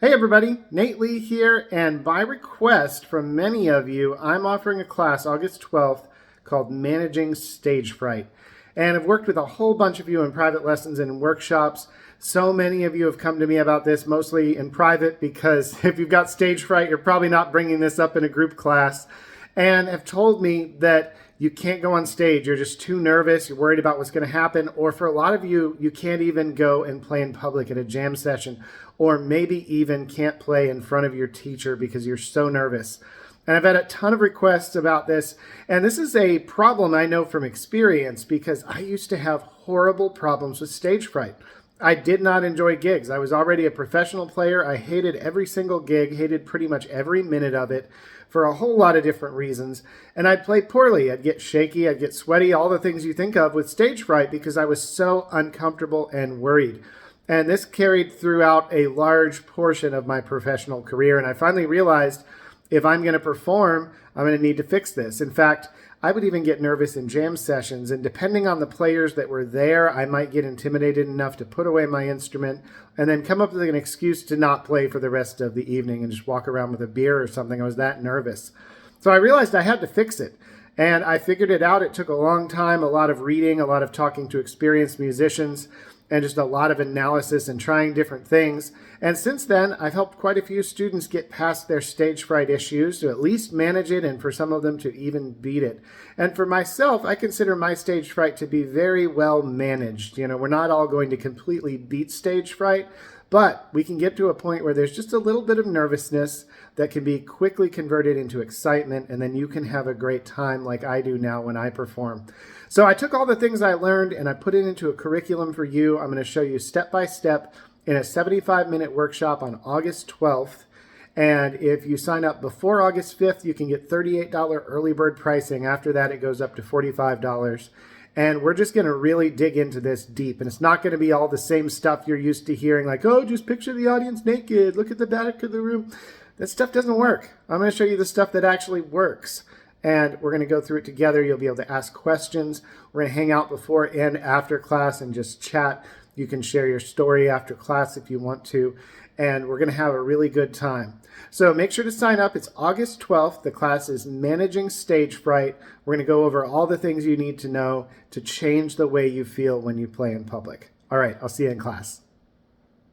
Hey everybody, Nate Lee here, and by request from many of you, I'm offering a class August 12th called Managing Stage Fright. And I've worked with a whole bunch of you in private lessons and in workshops. So many of you have come to me about this, mostly in private, because if you've got stage fright, you're probably not bringing this up in a group class, and have told me that you can't go on stage. You're just too nervous. You're worried about what's going to happen. Or for a lot of you, you can't even go and play in public at a jam session, or maybe even can't play in front of your teacher because you're so nervous. And I've had a ton of requests about this. And this is a problem I know from experience because I used to have horrible problems with stage fright. I did not enjoy gigs. I was already a professional player. I hated every single gig, hated pretty much every minute of it for a whole lot of different reasons. And I'd play poorly. I'd get shaky, I'd get sweaty, all the things you think of with stage fright because I was so uncomfortable and worried. And this carried throughout a large portion of my professional career. And I finally realized if I'm going to perform, I'm going to need to fix this. In fact, I would even get nervous in jam sessions, and depending on the players that were there, I might get intimidated enough to put away my instrument and then come up with an excuse to not play for the rest of the evening and just walk around with a beer or something. I was that nervous. So I realized I had to fix it, and I figured it out. It took a long time, a lot of reading, a lot of talking to experienced musicians, and just a lot of analysis and trying different things. And since then, I've helped quite a few students get past their stage fright issues, to at least manage it, and for some of them to even beat it. And for myself, I consider my stage fright to be very well managed. You know, we're not all going to completely beat stage fright, but we can get to a point where there's just a little bit of nervousness that can be quickly converted into excitement, and then you can have a great time like I do now when I perform. So I took all the things I learned and I put it into a curriculum for you. I'm going to show you step by step in a 75-minute workshop on August 12th. And if you sign up before August 5th, you can get $38 early bird pricing. After that, it goes up to $45. And we're just going to really dig into this deep. And it's not going to be all the same stuff you're used to hearing, like, oh, just picture the audience naked, look at the back of the room. That stuff doesn't work. I'm going to show you the stuff that actually works. And we're going to go through it together. You'll be able to ask questions. We're going to hang out before and after class and just chat. You can share your story after class if you want to. And we're going to have a really good time. So make sure to sign up. It's August 12th. The class is Managing Stage Fright. We're going to go over all the things you need to know to change the way you feel when you play in public. All right, I'll see you in class.